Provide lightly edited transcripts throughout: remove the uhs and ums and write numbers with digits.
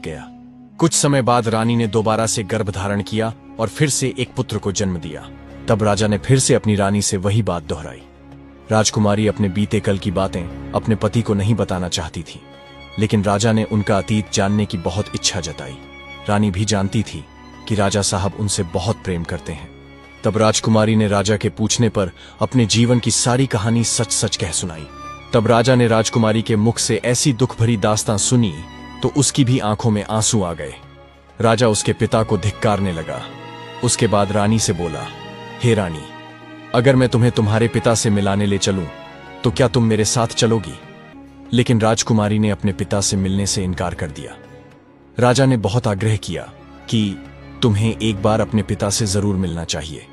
गया। कुछ समय बाद रानी ने दोबारा से गर्भ धारण किया और फिर से एक पुत्र को जन्म दिया। तब राजा ने फिर से अपनी रानी से वही बात दोहराई। राजकुमारी अपने बीते कल की बातें अपने पति को नहीं बताना चाहती थी, लेकिन राजा ने उनका अतीत जानने की बहुत इच्छा जताई। रानी भी जानती थी कि राजा साहब उनसे बहुत प्रेम करते हैं। तब राजकुमारी ने राजा के पूछने पर अपने जीवन की सारी कहानी सच सच कह सुनाई। तब राजा ने राजकुमारी के मुख से ऐसी दुख भरी दास्तां सुनी तो उसकी भी आंखों में आंसू आ गए। राजा उसके पिता को धिक्कारने लगा। उसके बाद रानी से बोला, हे रानी, अगर मैं तुम्हें तुम्हारे पिता से मिलाने ले चलूं तो क्या तुम मेरे साथ चलोगी? लेकिन राजकुमारी ने अपने पिता से मिलने से इनकार कर दिया। राजा ने बहुत आग्रह किया कि तुम्हें एक बार अपने पिता से जरूर मिलना चाहिए।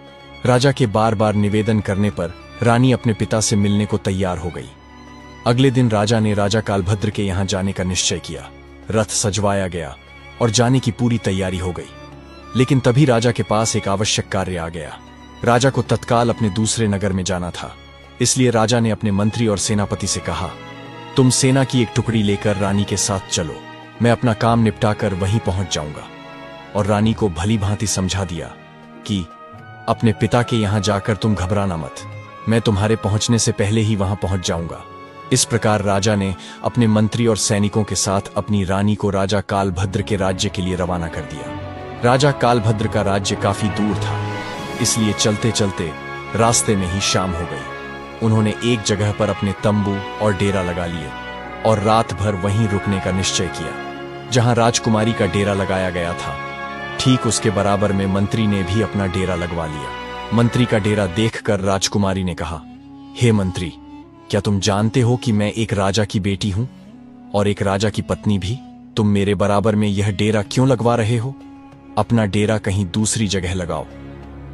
राजा के बार बार निवेदन करने पर रानी अपने पिता से मिलने को तैयार हो गई। अगले दिन राजा ने राजा कालभद्र के यहां जाने का निश्चय किया। रथ सजवाया गया और जाने की पूरी तैयारी हो गई। लेकिन तभी राजा के पास एक आवश्यक कार्य आ गया। राजा को तत्काल अपने दूसरे नगर में जाना था। इसलिए राजा ने अपने मंत्री और सेनापति से कहा, तुम सेना की एक टुकड़ी लेकर रानी के साथ चलो, मैं अपना काम निपटाकर वहीं पहुंच जाऊंगा। और रानी को भली भांति समझा दिया कि अपने पिता के यहां जाकर तुम घबराना मत, मैं तुम्हारे पहुंचने से पहले ही वहां पहुंच जाऊंगा। इस प्रकार राजा ने अपने मंत्री और सैनिकों के साथ अपनी रानी को राजा कालभद्र के राज्य के लिए रवाना कर दिया। राजा कालभद्र का राज्य काफी दूर था, इसलिए चलते चलते रास्ते में ही शाम हो गई। उन्होंने एक जगह पर अपने तंबू और डेरा लगा लिए और रात भर वहीं रुकने का निश्चय किया जहां राजकुमारी का डेरा लगाया गया था। ठीक उसके बराबर में मंत्री ने भी अपना डेरा लगवा लिया। मंत्री का डेरा देखकर राजकुमारी ने कहा, हे मंत्री, क्या तुम जानते हो कि मैं एक राजा की बेटी हूं और एक राजा की पत्नी भी? तुम मेरे बराबर में यह डेरा क्यों लगवा रहे हो? अपना डेरा कहीं दूसरी जगह लगाओ।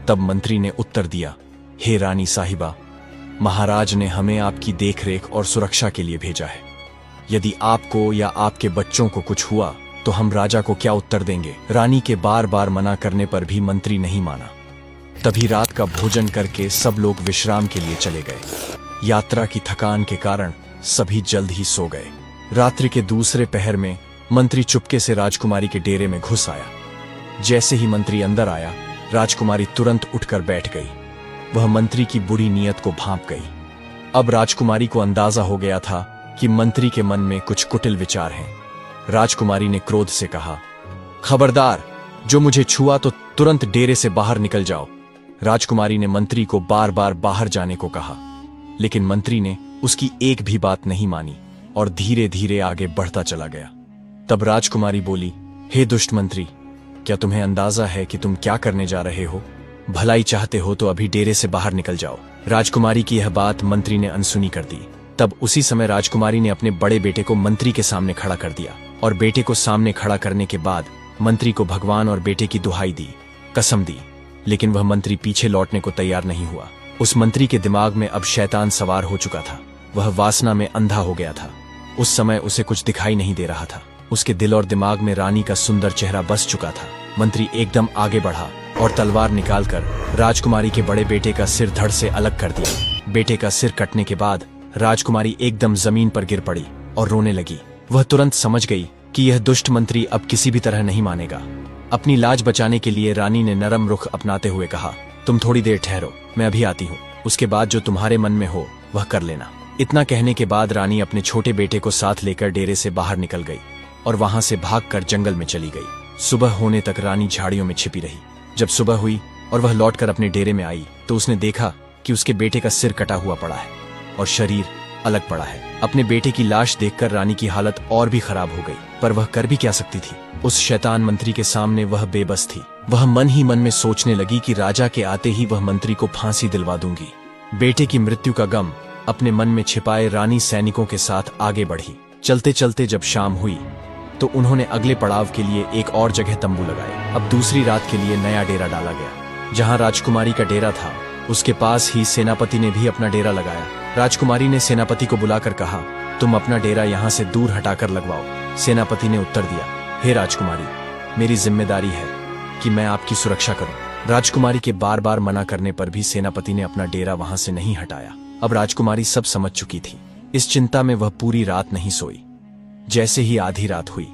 तब मंत्री ने उत्तर दिया, हे रानी साहिबा, महाराज ने हमें आपकी देखरेख और सुरक्षा के लिए भेजा है। यदि आपको या आपके बच्चों को कुछ हुआ तो हम राजा को क्या उत्तर देंगे? रानी के बार बार मना करने पर भी मंत्री नहीं माना। तभी रात का भोजन करके सब लोग विश्राम के लिए चले गए। यात्रा की थकान के कारण सभी जल्द ही सो गए। रात्रि के दूसरे पहर में मंत्री चुपके से राजकुमारी के डेरे में घुस आया। जैसे ही मंत्री अंदर आया, राजकुमारी तुरंत उठकर बैठ गई। वह मंत्री की बुरी नीयत को भांप गई। अब राजकुमारी को अंदाजा हो गया था कि मंत्री के मन में कुछ कुटिल विचार हैं। राजकुमारी ने क्रोध से कहा, खबरदार, जो मुझे छुआ तो तुरंत डेरे से बाहर निकल जाओ। राजकुमारी ने मंत्री को बार बार बाहर जाने को कहा, लेकिन मंत्री ने उसकी एक भी बात नहीं मानी और धीरे धीरे आगे बढ़ता चला गया। तब राजकुमारी बोली, हे दुष्ट मंत्री, क्या तुम्हें अंदाजा है कि तुम क्या करने जा रहे हो? भलाई चाहते हो तो अभी डेरे से बाहर निकल जाओ। राजकुमारी की यह बात मंत्री ने अनसुनी कर दी। तब उसी समय राजकुमारी ने अपने बड़े बेटे को मंत्री के सामने खड़ा कर दिया और बेटे को सामने खड़ा करने के बाद मंत्री को भगवान और बेटे की दुहाई दी, कसम दी। लेकिन वह मंत्री पीछे लौटने को तैयार नहीं हुआ। उस मंत्री के दिमाग में अब शैतान सवार हो चुका था। वह वासना में अंधा हो गया था। उस समय उसे कुछ दिखाई नहीं दे रहा था। उसके दिल और दिमाग में रानी का सुंदर चेहरा बस चुका था। मंत्री एकदम आगे बढ़ा और तलवार निकालकर राजकुमारी के बड़े बेटे का सिर धड़ से अलग कर दिया। बेटे का सिर कटने के बाद राजकुमारी एकदम जमीन पर गिर पड़ी और रोने लगी। वह तुरंत समझ गई कि यह दुष्ट मंत्री अब किसी भी तरह नहीं मानेगा। अपनी लाज बचाने के लिए रानी ने नरम रुख अपनाते हुए कहा, तुम थोड़ी देर ठहरो, मैं अभी आती हूँ। उसके बाद जो तुम्हारे मन में हो वह कर लेना। इतना कहने के बाद रानी अपने छोटे बेटे को साथ लेकर डेरे से बाहर निकल गई और वहां से भागकर जंगल में चली गई। सुबह होने तक रानी झाड़ियों में छिपी रही। जब सुबह हुई और वह लौटकर अपने डेरे में आई तो उसने देखा कि उसके बेटे का सिर कटा हुआ पड़ा है और शरीर अलग पड़ा है। अपने बेटे की लाश देखकर रानी की हालत और भी खराब हो गई, पर वह कर भी क्या सकती थी? उस शैतान मंत्री के सामने वह बेबस थी। वह मन ही मन में सोचने लगी कि राजा के आते ही वह मंत्री को फांसी दिलवा दूंगी। बेटे की मृत्यु का गम अपने मन में छिपाए रानी सैनिकों के साथ आगे बढ़ी। चलते चलते जब शाम हुई तो उन्होंने अगले पड़ाव के लिए एक और जगह तंबू लगाए। अब दूसरी रात के लिए नया डेरा डाला गया। जहां राजकुमारी का डेरा था उसके पास ही सेनापति ने भी अपना डेरा लगाया। राजकुमारी ने सेनापति को बुलाकर कहा, तुम अपना डेरा यहाँ से दूर हटाकर लगवाओ। सेनापति ने उत्तर दिया, हे राजकुमारी, मेरी जिम्मेदारी है कि मैं आपकी सुरक्षा करूं। राजकुमारी के बार बार मना करने पर भी सेनापति ने अपना डेरा वहां से नहीं हटाया। अब राजकुमारी सब समझ चुकी थी। इस चिंता में वह पूरी रात नहीं सोई। जैसे ही आधी रात हुई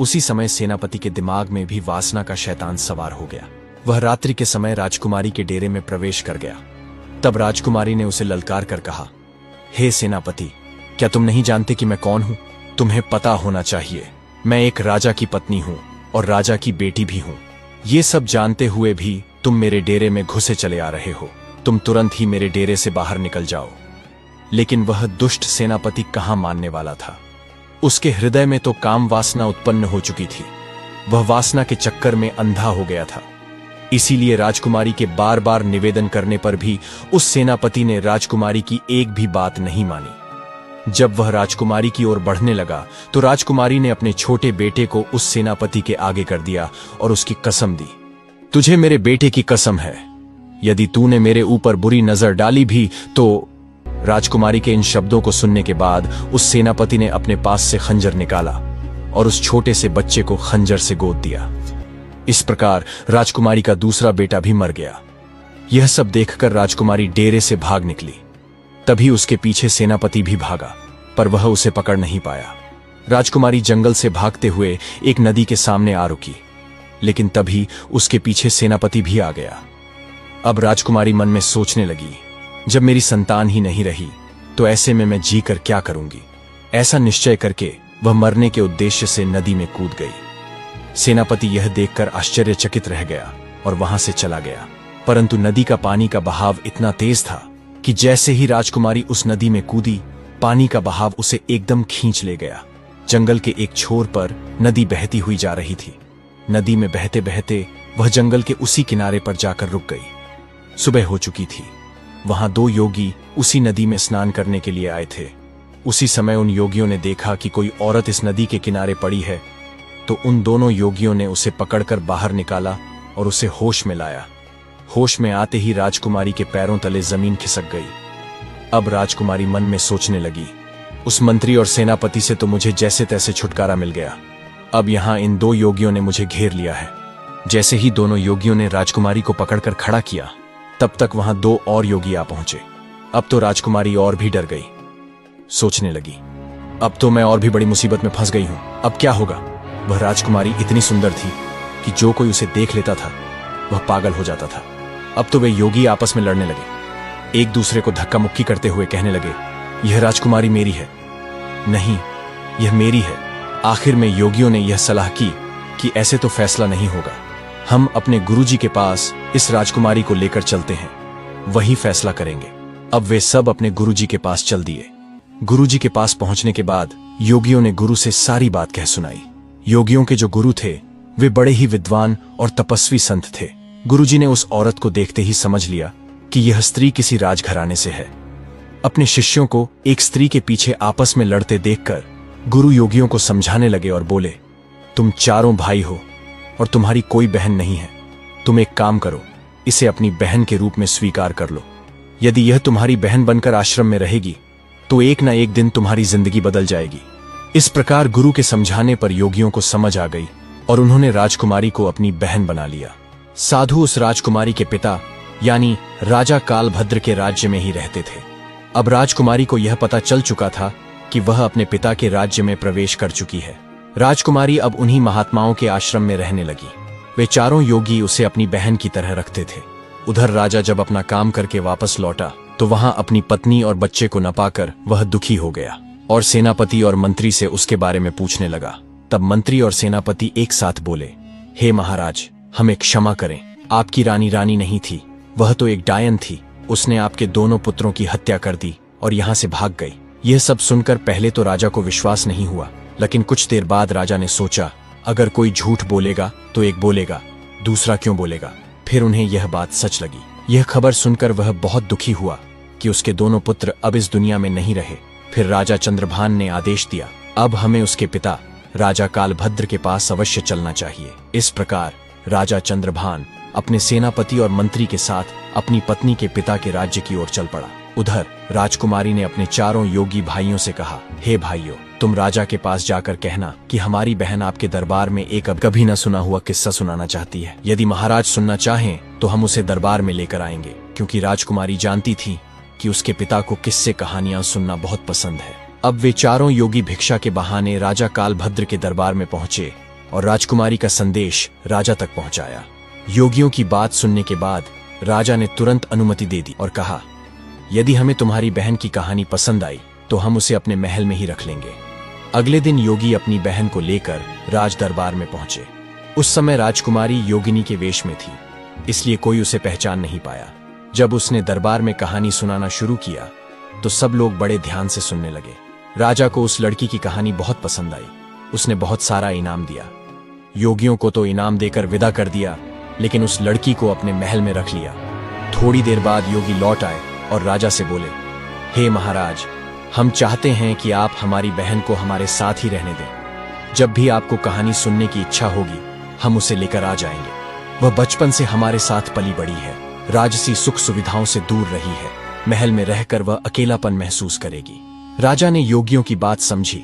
उसी समय सेनापति के दिमाग में भी वासना का शैतान सवार हो गया। वह रात्रि के समय राजकुमारी के डेरे में प्रवेश कर गया। तब राजकुमारी ने उसे ललकार कर कहा, हे सेनापति, क्या तुम नहीं जानते कि मैं कौन हूं? तुम्हें पता होना चाहिए, मैं एक राजा की पत्नी हूं और राजा की बेटी भी हूं। ये सब जानते हुए भी तुम मेरे डेरे में घुसे चले आ रहे हो। तुम तुरंत ही मेरे डेरे से बाहर निकल जाओ। लेकिन वह दुष्ट सेनापति कहां मानने वाला था। उसके हृदय में तो काम वासना उत्पन्न हो चुकी थी। वह वासना के चक्कर में अंधा हो गया था। इसीलिए राजकुमारी के बार बार निवेदन करने पर भी उस सेनापति ने राजकुमारी की एक भी बात नहीं मानी। जब वह राजकुमारी की ओर बढ़ने लगा तो राजकुमारी ने अपने छोटे बेटे को उस सेनापति के आगे कर दिया और उसकी कसम दी, तुझे मेरे बेटे की कसम है, यदि तूने मेरे ऊपर बुरी नजर डाली भी तो। राजकुमारी के इन शब्दों को सुनने के बाद उस सेनापति ने अपने पास से खंजर निकाला और उस छोटे से बच्चे को खंजर से गोद दिया। इस प्रकार राजकुमारी का दूसरा बेटा भी मर गया। यह सब देखकर राजकुमारी डेरे से भाग निकली। तभी उसके पीछे सेनापति भी भागा, पर वह उसे पकड़ नहीं पाया। राजकुमारी जंगल से भागते हुए एक नदी के सामने आ रुकी, लेकिन तभी उसके पीछे सेनापति भी आ गया। अब राजकुमारी मन में सोचने लगी, जब मेरी संतान ही नहीं रही तो ऐसे में मैं जी कर क्या करूंगी। ऐसा निश्चय करके वह मरने के उद्देश्य से नदी में कूद गई। सेनापति यह देखकर आश्चर्यचकित रह गया और वहां से चला गया। परंतु नदी का पानी का बहाव इतना तेज था कि जैसे ही राजकुमारी उस नदी में कूदी, पानी का बहाव उसे एकदम खींच ले गया। जंगल के एक छोर पर नदी बहती हुई जा रही थी। नदी में बहते बहते वह जंगल के उसी किनारे पर जाकर रुक गई। सुबह हो चुकी थी। वहां दो योगी उसी नदी में स्नान करने के लिए आए थे। उसी समय उन योगियों ने देखा कि कोई औरत इस नदी के किनारे पड़ी है, तो उन दोनों योगियों ने उसे पकड़कर बाहर निकाला और उसे होश में लाया। होश में आते ही राजकुमारी के पैरों तले जमीन खिसक गई। अब राजकुमारी मन में सोचने लगी, उस मंत्री और सेनापति से तो मुझे जैसे तैसे छुटकारा मिल गया, अब यहां इन दो योगियों ने मुझे घेर लिया है। जैसे ही दोनों योगियों ने राजकुमारी को पकड़कर खड़ा किया, तब तक वहां दो और योगी आ पहुंचे। अब तो राजकुमारी और भी डर गई। सोचने लगी, अब तो मैं और भी बड़ी मुसीबत में फंस गई हूं, अब क्या होगा। वह राजकुमारी इतनी सुंदर थी कि जो कोई उसे देख लेता था वह पागल हो जाता था। अब तो वे योगी आपस में लड़ने लगे, एक दूसरे को धक्का मुक्की करते हुए कहने लगे, यह राजकुमारी मेरी है, नहीं यह मेरी है। आखिर में योगियों ने यह सलाह की कि ऐसे तो फैसला नहीं होगा, हम अपने गुरुजी के पास इस राजकुमारी को लेकर चलते हैं, वही फैसला करेंगे। अब वे सब अपने गुरुजी के पास चल दिए। गुरुजी के पास पहुंचने के बाद योगियों ने गुरु से सारी बात कह सुनाई। योगियों के जो गुरु थे वे बड़े ही विद्वान और तपस्वी संत थे। गुरुजी ने उस औरत को देखते ही समझ लिया कि यह स्त्री किसी राजघराने से है। अपने शिष्यों को एक स्त्री के पीछे आपस में लड़ते देखकर गुरु योगियों को समझाने लगे और बोले, तुम चारों भाई हो और तुम्हारी कोई बहन नहीं है। तुम एक काम करो, इसे अपनी बहन के रूप में स्वीकार कर लो। यदि यह तुम्हारी बहन बनकर आश्रम में रहेगी तो एक न एक दिन तुम्हारी जिंदगी बदल जाएगी। इस प्रकार गुरु के समझाने पर योगियों को समझ आ गई और उन्होंने राजकुमारी को अपनी बहन बना लिया। साधु उस राजकुमारी के पिता यानी राजा कालभद्र के राज्य में ही रहते थे। अब राजकुमारी को यह पता चल चुका था कि वह अपने पिता के राज्य में प्रवेश कर चुकी है। राजकुमारी अब उन्हीं महात्माओं के आश्रम में रहने लगी। वे चारों योगी उसे अपनी बहन की तरह रखते थे। उधर राजा जब अपना काम करके वापस लौटा तो वहां अपनी पत्नी और बच्चे को न पाकर वह दुखी हो गया और सेनापति और मंत्री से उसके बारे में पूछने लगा। तब मंत्री और सेनापति एक साथ बोले, हे महाराज, हमें क्षमा करें, आपकी रानी नहीं थी, वह तो एक डायन थी। उसने आपके दोनों पुत्रों की हत्या कर दी और यहाँ से भाग गई। यह सब सुनकर पहले तो राजा को विश्वास नहीं हुआ, लेकिन कुछ देर बाद राजा ने सोचा, अगर कोई झूठ बोलेगा तो एक बोलेगा, दूसरा क्यों बोलेगा। फिर उन्हें यह बात सच लगी। यह खबर सुनकर वह बहुत दुखी हुआ कि उसके दोनों पुत्र अब इस दुनिया में नहीं रहे। फिर राजा चंद्रभान ने आदेश दिया, अब हमें उसके पिता राजा कालभद्र के पास अवश्य चलना चाहिए। इस प्रकार राजा चंद्रभान अपने सेनापति और मंत्री के साथ अपनी पत्नी के पिता के राज्य की ओर चल पड़ा। उधर राजकुमारी ने अपने चारों योगी भाइयों से कहा, हे भाइयों, तुम राजा के पास जाकर कहना कि हमारी बहन आपके दरबार में एक अब कभी न सुना हुआ किस्सा सुनाना चाहती है। यदि महाराज सुनना चाहें तो हम उसे दरबार में लेकर आएंगे, क्योंकि राजकुमारी जानती थी कि उसके पिता को किस्से कहानियां सुनना बहुत पसंद है। अब वे चारों योगी भिक्षा के बहाने राजा कालभद्र के दरबार में पहुंचे और राजकुमारी का संदेश राजा तक पहुंचाया। योगियों की बात सुनने के बाद राजा ने तुरंत अनुमति दे दी और कहा, यदि हमें तुम्हारी बहन की कहानी पसंद आई तो हम उसे अपने महल में ही रख लेंगे। अगले दिन योगी अपनी बहन को लेकर राज दरबार में पहुंचे। उस समय राजकुमारी योगिनी के वेश में थी, इसलिए कोई उसे पहचान नहीं पाया। जब उसने दरबार में कहानी सुनाना शुरू किया तो सब लोग बड़े ध्यान से सुनने लगे। राजा को उस लड़की की कहानी बहुत पसंद आई। उसने बहुत सारा इनाम दिया। योगियों को तो इनाम देकर विदा कर दिया, लेकिन उस लड़की को अपने महल में रख लिया। थोड़ी देर बाद योगी लौट आए और राजा से बोले, हे महाराज, हम चाहते हैं कि आप हमारी बहन को हमारे साथ ही रहने दें। जब भी आपको कहानी सुनने की इच्छा होगी हम उसे लेकर आ जाएंगे। वह बचपन से हमारे साथ पली बड़ी है, राजसी सुख सुविधाओं से दूर रही है। महल में रहकर वह अकेलापन महसूस करेगी। राजा ने योगियों की बात समझी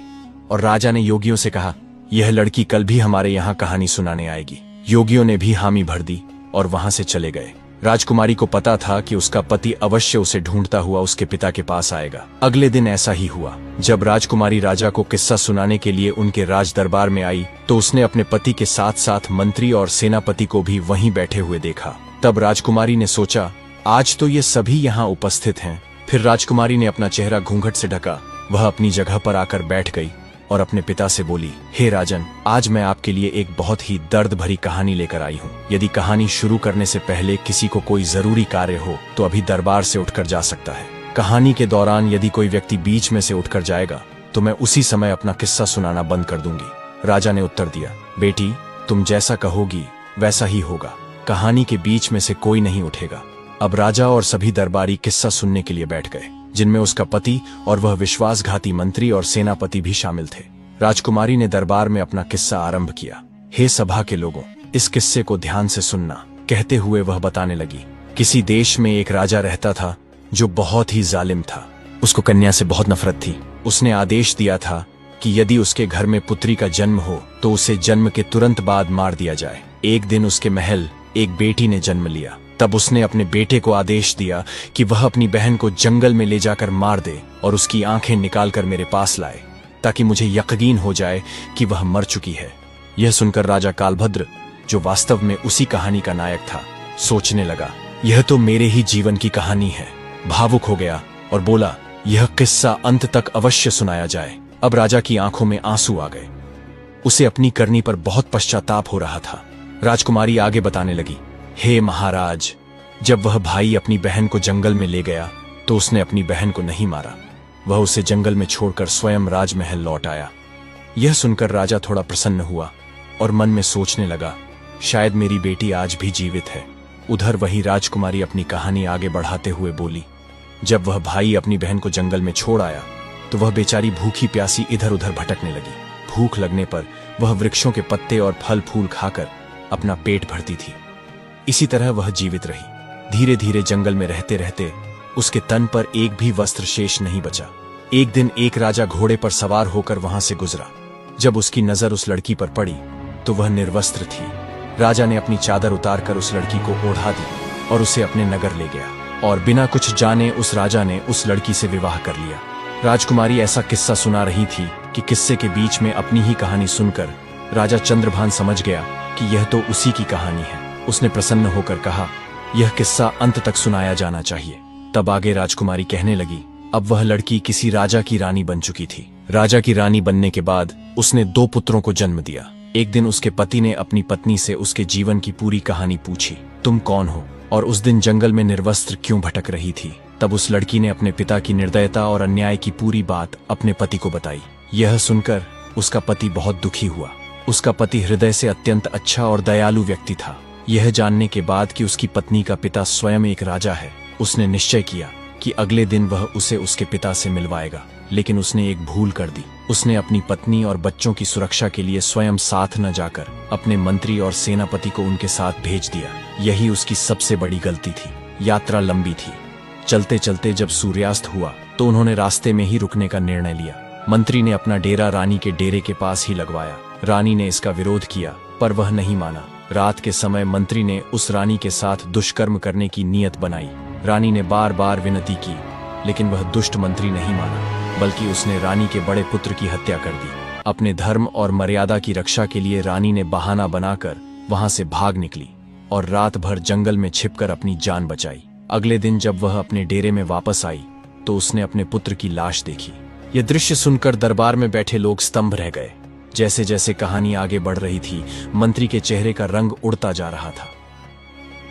और राजा ने योगियों से कहा, यह लड़की कल भी हमारे यहाँ कहानी सुनाने आएगी। योगियों ने भी हामी भर दी और वहां से चले गए। राजकुमारी को पता था कि उसका पति अवश्य उसे ढूंढता हुआ उसके पिता के पास आएगा। अगले दिन ऐसा ही हुआ। जब राजकुमारी राजा को किस्सा सुनाने के लिए उनके राज दरबार में आई तो उसने अपने पति के साथ साथ मंत्री और सेनापति को भी वहीं बैठे हुए देखा। तब राजकुमारी ने सोचा, आज तो ये सभी यहाँ उपस्थित हैं। फिर राजकुमारी ने अपना चेहरा घूंघट से ढका। वह अपनी जगह पर आकर बैठ गई और अपने पिता से बोली, हे राजन, आज मैं आपके लिए एक बहुत ही दर्द भरी कहानी लेकर आई हूँ। यदि कहानी शुरू करने से पहले किसी को कोई जरूरी कार्य हो तो अभी दरबार से उठकर जा सकता है। कहानी के दौरान यदि कोई व्यक्ति बीच में से उठकर जाएगा तो मैं उसी समय अपना किस्सा सुनाना बंद कर दूंगी। राजा ने उत्तर दिया, बेटी, तुम जैसा कहोगी वैसा ही होगा। कहानी के बीच में से कोई नहीं उठेगा। अब राजा और सभी दरबारी किस्सा सुनने के लिए बैठ गए, जिनमें उसका पति और वह विश्वासघाती मंत्री और सेनापति भी शामिल थे। राजकुमारी ने दरबार में अपना किस्सा आरंभ किया। हे सभा के लोगों, इस किस्से को ध्यान से सुनना, कहते हुए वह बताने लगी। किसी देश में एक राजा रहता था जो बहुत ही जालिम था। उसको कन्या से बहुत नफरत थी। उसने आदेश दिया था कि यदि उसके घर में पुत्री का जन्म हो तो उसे जन्म के तुरंत बाद मार दिया जाए। एक दिन उसके महल एक बेटी ने जन्म लिया। तब उसने अपने बेटे को आदेश दिया कि वह अपनी बहन को जंगल में ले जाकर मार दे और उसकी आंखें निकालकर मेरे पास लाए, ताकि मुझे यकीन हो जाए कि वह मर चुकी है। यह सुनकर राजा कालभद्र, जो वास्तव में उसी कहानी का नायक था, सोचने लगा, यह तो मेरे ही जीवन की कहानी है। भावुक हो गया और बोला, यह किस्सा अंत तक अवश्य सुनाया जाए। अब राजा की आंखों में आंसू आ गए। उसे अपनी करनी पर बहुत पश्चाताप हो रहा था। राजकुमारी आगे बताने लगी, हे महाराज, जब वह भाई अपनी बहन को जंगल में ले गया तो उसने अपनी बहन को नहीं मारा। वह उसे जंगल में छोड़कर स्वयं राजमहल लौट आया। यह सुनकर राजा थोड़ा प्रसन्न हुआ और मन में सोचने लगा, शायद मेरी बेटी आज भी जीवित है। उधर वही राजकुमारी अपनी कहानी आगे बढ़ाते हुए बोली, जब वह भाई अपनी बहन को जंगल में छोड़ आया तो वह बेचारी भूखी प्यासी इधर उधर भटकने लगी। भूख लगने पर वह वृक्षों के पत्ते और फल फूल खाकर अपना पेट भरती थी। इसी तरह वह जीवित रही। धीरे धीरे जंगल में रहते रहते उसके तन पर एक भी वस्त्र शेष नहीं बचा। एक दिन एक राजा घोड़े पर सवार होकर वहां से गुजरा। जब उसकी नजर उस लड़की पर पड़ी तो वह निर्वस्त्र थी। राजा ने अपनी चादर उतारकर उस लड़की को ओढ़ा दी और उसे अपने नगर ले गया, और बिना कुछ जाने उस राजा ने उस लड़की से विवाह कर लिया। राजकुमारी ऐसा किस्सा सुना रही थी कि किस्से के बीच में अपनी ही कहानी सुनकर राजा चंद्रभान समझ गया कि यह तो उसी की कहानी है। उसने प्रसन्न होकर कहा, यह किस्सा अंत तक सुनाया जाना चाहिए। तब आगे राजकुमारी कहने लगी, अब वह लड़की किसी राजा की रानी बन चुकी थी। राजा की रानी बनने के बाद उसने 2 पुत्रों को जन्म दिया। एक दिन उसके पति ने अपनी पत्नी से उसके जीवन की पूरी कहानी पूछी, तुम कौन हो और उस दिन जंगल में निर्वस्त्र क्यों भटक रही थी। तब उस लड़की ने अपने पिता की निर्दयता और अन्याय की पूरी बात अपने पति को बताई। यह सुनकर उसका पति बहुत दुखी हुआ। उसका पति हृदय से अत्यंत अच्छा और दयालु व्यक्ति था। यह जानने के बाद कि उसकी पत्नी का पिता स्वयं एक राजा है, उसने निश्चय किया कि अगले दिन वह उसे उसके पिता से मिलवाएगा। लेकिन उसने एक भूल कर दी। उसने अपनी पत्नी और बच्चों की सुरक्षा के लिए स्वयं साथ न जाकर अपने मंत्री और सेनापति को उनके साथ भेज दिया। यही उसकी सबसे बड़ी गलती थी। यात्रा लंबी थी। चलते चलते जब सूर्यास्त हुआ तो उन्होंने रास्ते में ही रुकने का निर्णय लिया। मंत्री ने अपना डेरा रानी के डेरे के पास ही लगवाया। रानी ने इसका विरोध किया पर वह नहीं माना। रात के समय मंत्री ने उस रानी के साथ दुष्कर्म करने की नीयत बनाई। रानी ने बार बार विनती की, लेकिन वह दुष्ट मंत्री नहीं माना, बल्कि उसने रानी के बड़े पुत्र की हत्या कर दी। अपने धर्म और मर्यादा की रक्षा के लिए रानी ने बहाना बनाकर वहां से भाग निकली और रात भर जंगल में छिपकर अपनी जान बचाई। अगले दिन जब वह अपने डेरे में वापस आई तो उसने अपने पुत्र की लाश देखी। यह दृश्य सुनकर दरबार में बैठे लोग स्तंभ रह गए। जैसे जैसे कहानी आगे बढ़ रही थी, मंत्री के चेहरे का रंग उड़ता जा रहा था।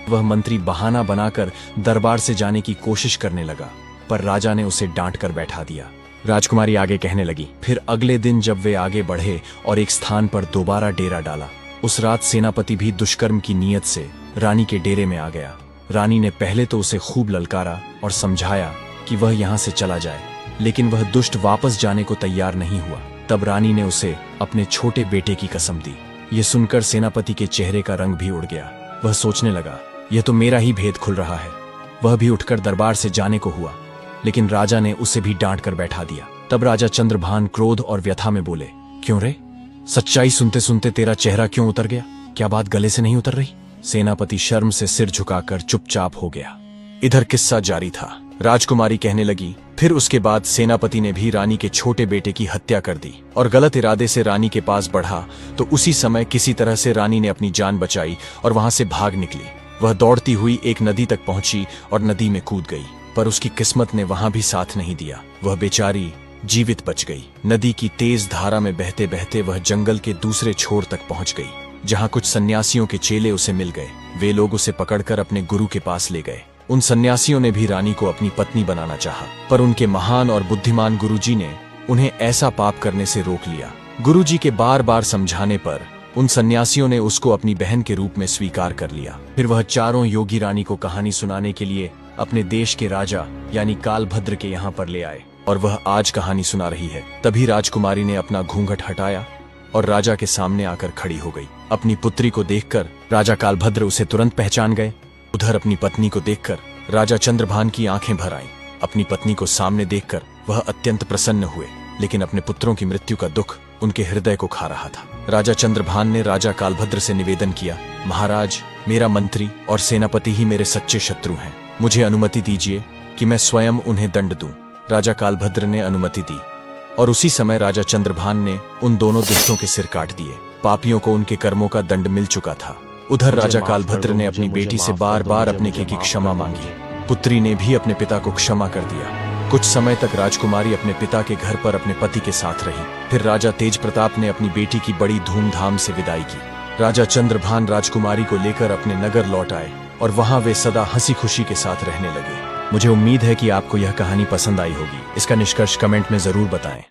वह मंत्री बहाना बनाकर दरबार से जाने की कोशिश करने लगा, पर राजा ने उसे डांट कर बैठा दिया। राजकुमारी आगे कहने लगी, फिर अगले दिन जब वे आगे बढ़े और एक स्थान पर दोबारा डेरा डाला, उस रात सेनापति भी दुष्कर्म की नीयत से रानी के डेरे में आ गया। रानी ने पहले तो उसे खूब ललकारा और समझाया कि वह यहाँ से चला जाए, लेकिन वह दुष्ट वापस जाने को तैयार नहीं हुआ। तब रानी ने उसे अपने छोटे बेटे की कसम दी। ये सुनकर सेनापति के चेहरे का रंग भी उड़ गया। वह सोचने लगा, यह तो मेरा ही भेद खुल रहा है। वह भी उठकर दरबार से जाने को हुआ, लेकिन राजा ने उसे भी डांट कर बैठा दिया। तब राजा चंद्रभान क्रोध और व्यथा में बोले, क्यों रे, सच्चाई सुनते सुनते तेरा चेहरा क्यों उतर गया? क्या बात गले से नहीं उतर रही? सेनापति शर्म से सिर झुकाकर चुपचाप हो गया। इधर किस्सा जारी था। राजकुमारी कहने लगी, फिर उसके बाद सेनापति ने भी रानी के छोटे बेटे की हत्या कर दी और गलत इरादे से रानी के पास बढ़ा तो उसी समय किसी तरह से रानी ने अपनी जान बचाई और वहां से भाग निकली। वह दौड़ती हुई एक नदी तक पहुंची और नदी में कूद गई, पर उसकी किस्मत ने वहां भी साथ नहीं दिया। वह बेचारी जीवित बच गई। नदी की तेज धारा में बहते बहते वह जंगल के दूसरे छोर तक पहुंच गई, जहां कुछ सन्यासियों के चेले उसे मिल गए। वे लोग उसे पकड़कर अपने गुरु के पास ले गए। उन सन्यासियों ने भी रानी को अपनी पत्नी बनाना चाहा, पर उनके महान और बुद्धिमान गुरुजी ने उन्हें ऐसा पाप करने से रोक लिया। गुरुजी के बार बार समझाने पर उन सन्यासियों ने उसको अपनी बहन के रूप में स्वीकार कर लिया। फिर वह चारों योगी रानी को कहानी सुनाने के लिए अपने देश के राजा यानी कालभद्र के यहाँ पर ले आए और वह आज कहानी सुना रही है। तभी राजकुमारी ने अपना घूंघट हटाया और राजा के सामने आकर खड़ी हो गई। अपनी पुत्री को देखकर राजा कालभद्र उसे तुरंत पहचान गए। उधर अपनी पत्नी को देखकर राजा चंद्रभान की आंखें भर आईं। अपनी पत्नी को सामने देखकर वह अत्यंत प्रसन्न हुए, लेकिन अपने पुत्रों की मृत्यु का दुख उनके हृदय को खा रहा था। राजा चंद्रभान ने राजा कालभद्र से निवेदन किया, महाराज, मेरा मंत्री और सेनापति ही मेरे सच्चे शत्रु हैं। मुझे अनुमति दीजिए कि मैं स्वयं उन्हें दंड दूं। राजा कालभद्र ने अनुमति दी और उसी समय राजा चंद्रभान ने उन दोनों दुष्टों के सिर काट दिए। पापियों को उनके कर्मों का दंड मिल चुका था। उधर राजा कालभद्र ने अपनी बेटी से बार बार अपने की क्षमा मांगी। पुत्री ने भी अपने पिता को क्षमा कर दिया। कुछ समय तक राजकुमारी अपने पिता के घर पर अपने पति के साथ रही। फिर राजा तेज प्रताप ने अपनी बेटी की बड़ी धूमधाम से विदाई की। राजा चंद्रभान राजकुमारी को लेकर अपने नगर लौट आए और वहां वे सदा हंसी खुशी के साथ रहने लगे। मुझे उम्मीद है कि आपको यह कहानी पसंद आई होगी। इसका निष्कर्ष कमेंट में जरूर बताएं।